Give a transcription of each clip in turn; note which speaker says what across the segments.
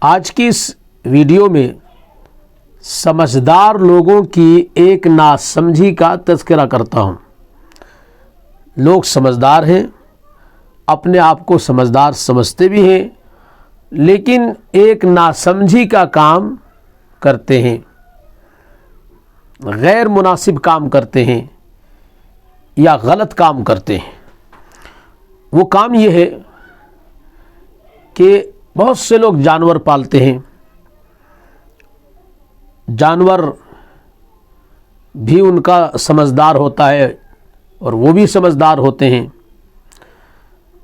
Speaker 1: آج کی اس ویڈیو میں سمجھدار لوگوں کی ایک ناسمجھی کا تذکرہ کرتا ہوں۔ لوگ سمجھدار ہیں، اپنے آپ کو سمجھدار سمجھتے بھی ہیں، لیکن ایک ناسمجھی کا کام کرتے ہیں، غیر مناسب کام کرتے ہیں یا غلط کام کرتے ہیں۔ وہ کام یہ ہے کہ بہت سے لوگ جانور پالتے ہیں، جانور بھی ان کا سمجھدار ہوتا ہے اور وہ بھی سمجھدار ہوتے ہیں۔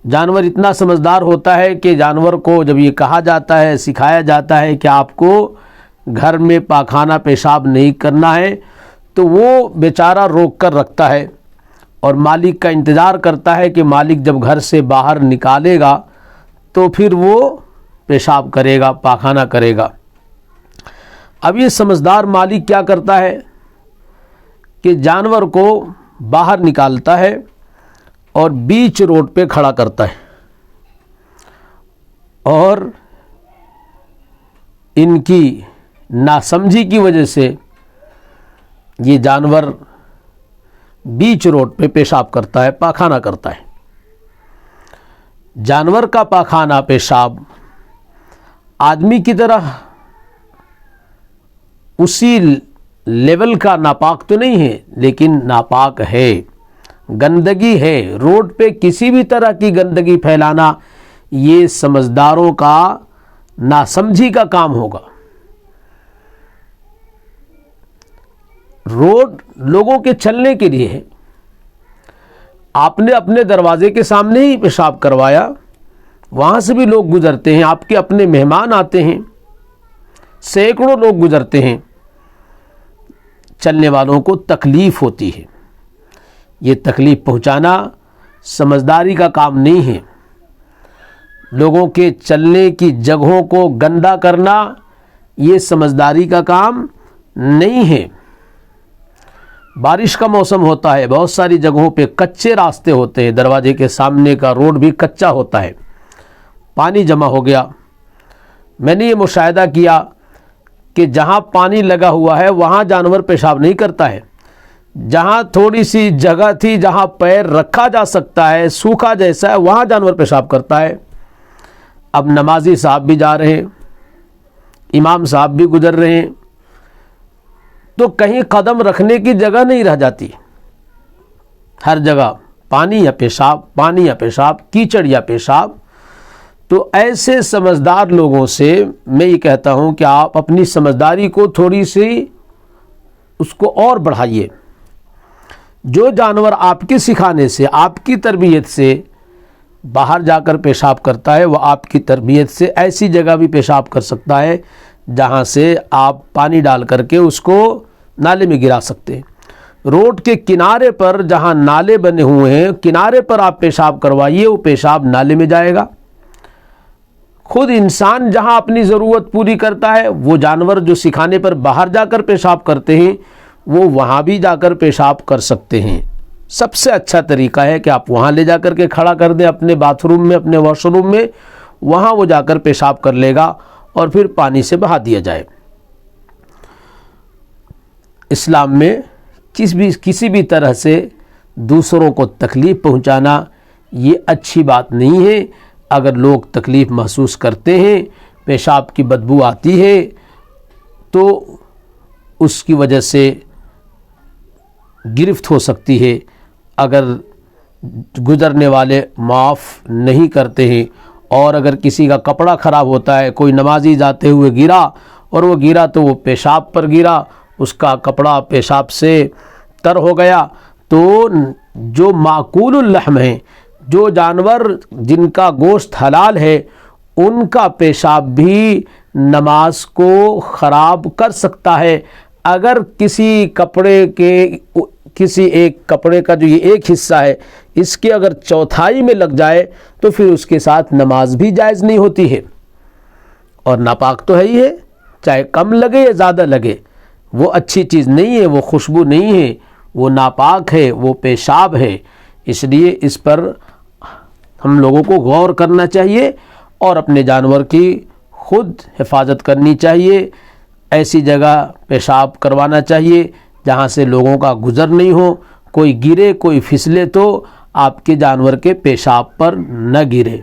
Speaker 1: جانور اتنا سمجھدار ہوتا ہے کہ جانور کو جب یہ کہا جاتا ہے، سکھایا جاتا ہے کہ آپ کو گھر میں پاخانہ پیشاب نہیں کرنا ہے، تو وہ بیچارہ روک کر رکھتا ہے اور مالک کا انتظار کرتا ہے کہ مالک جب گھر سے باہر نکالے گا تو پھر وہ پیشاب کرے گا، پاخانہ کرے گا۔ اب یہ سمجھدار مالک کیا کرتا ہے کہ جانور کو باہر نکالتا ہے اور بیچ روڈ پہ کھڑا کرتا ہے، اور ان کی ناسمجھی کی وجہ سے یہ جانور بیچ روڈ پہ پیشاب کرتا ہے، پاخانہ کرتا ہے۔ جانور کا پاخانہ پیشاب آدمی کی طرح اسی لیول کا ناپاک تو نہیں ہے، لیکن ناپاک ہے، گندگی ہے۔ روڈ پہ کسی بھی طرح کی گندگی پھیلانا یہ سمجھداروں کا ناسمجھی کا کام ہوگا۔ روڈ لوگوں کے چلنے کے لیے ہے، آپ نے اپنے دروازے کے سامنے ہی پیشاب کروایا، وہاں سے بھی لوگ گزرتے ہیں، آپ کے اپنے مہمان آتے ہیں، سینکڑوں لوگ گزرتے ہیں، چلنے والوں کو تکلیف ہوتی ہے۔ یہ تکلیف پہنچانا سمجھداری کا کام نہیں ہے۔ لوگوں کے چلنے کی جگہوں کو گندا کرنا یہ سمجھداری کا کام نہیں ہے۔ بارش کا موسم ہوتا ہے، بہت ساری جگہوں پہ کچے راستے ہوتے ہیں، دروازے کے سامنے کا روڈ بھی کچا ہوتا ہے، پانی جمع ہو گیا۔ میں نے یہ مشاہدہ کیا کہ جہاں پانی لگا ہوا ہے وہاں جانور پیشاب نہیں کرتا ہے، جہاں تھوڑی سی جگہ تھی جہاں پیر رکھا جا سکتا ہے، سوکھا جیسا ہے، وہاں جانور پیشاب کرتا ہے۔ اب نمازی صاحب بھی جا رہے ہیں، امام صاحب بھی گزر رہے ہیں، تو کہیں قدم رکھنے کی جگہ نہیں رہ جاتی، ہر جگہ پانی یا پیشاب، پانی یا پیشاب، کیچڑ یا پیشاب۔ تو ایسے سمجھدار لوگوں سے میں یہ کہتا ہوں کہ آپ اپنی سمجھداری کو تھوڑی سی اس کو اور بڑھائیے۔ جو جانور آپ کے سکھانے سے، آپ کی تربیت سے باہر جا کر پیشاب کرتا ہے، وہ آپ کی تربیت سے ایسی جگہ بھی پیشاب کر سکتا ہے جہاں سے آپ پانی ڈال کر کے اس کو نالے میں گرا سکتے ہیں۔ روڈ کے کنارے پر جہاں نالے بنے ہوئے ہیں، کنارے پر آپ پیشاب کروائیے، وہ پیشاب نالے میں جائے گا۔ خود انسان جہاں اپنی ضرورت پوری کرتا ہے، وہ جانور جو سکھانے پر باہر جا کر پیشاب کرتے ہیں وہ وہاں بھی جا کر پیشاب کر سکتے ہیں۔ سب سے اچھا طریقہ ہے کہ آپ وہاں لے جا کر کے کھڑا کر دیں، اپنے باتھ روم میں، اپنے واش روم میں، وہاں وہ جا کر پیشاب کر لے گا اور پھر پانی سے بہا دیا جائے۔ اسلام میں کسی بھی طرح سے دوسروں کو تکلیف پہنچانا یہ اچھی بات نہیں ہے۔ اگر لوگ تکلیف محسوس کرتے ہیں، پیشاب کی بدبو آتی ہے، تو اس کی وجہ سے گرفت ہو سکتی ہے۔ اگر گزرنے والے معاف نہیں کرتے ہیں، اور اگر کسی کا کپڑا خراب ہوتا ہے، کوئی نمازی جاتے ہوئے گرا اور وہ گرا تو وہ پیشاب پر گرا، اس کا کپڑا پیشاب سے تر ہو گیا، تو جو معقول اللحم ہیں، جو جانور جن کا گوشت حلال ہے، ان کا پیشاب بھی نماز کو خراب کر سکتا ہے۔ اگر کسی ایک کپڑے کا جو یہ ایک حصہ ہے، اس کے اگر چوتھائی میں لگ جائے تو پھر اس کے ساتھ نماز بھی جائز نہیں ہوتی ہے، اور ناپاک تو ہے ہی ہے، چاہے کم لگے یا زیادہ لگے، وہ اچھی چیز نہیں ہے، وہ خوشبو نہیں ہے، وہ ناپاک ہے، وہ پیشاب ہے۔ اس لیے اس پر ہم لوگوں کو غور کرنا چاہیے اور اپنے جانور کی خود حفاظت کرنی چاہیے، ایسی جگہ پیشاب کروانا چاہیے جہاں سے لوگوں کا گزر نہیں ہو، کوئی گرے کوئی پھسلے تو آپ کے جانور کے پیشاب پر نہ گرے۔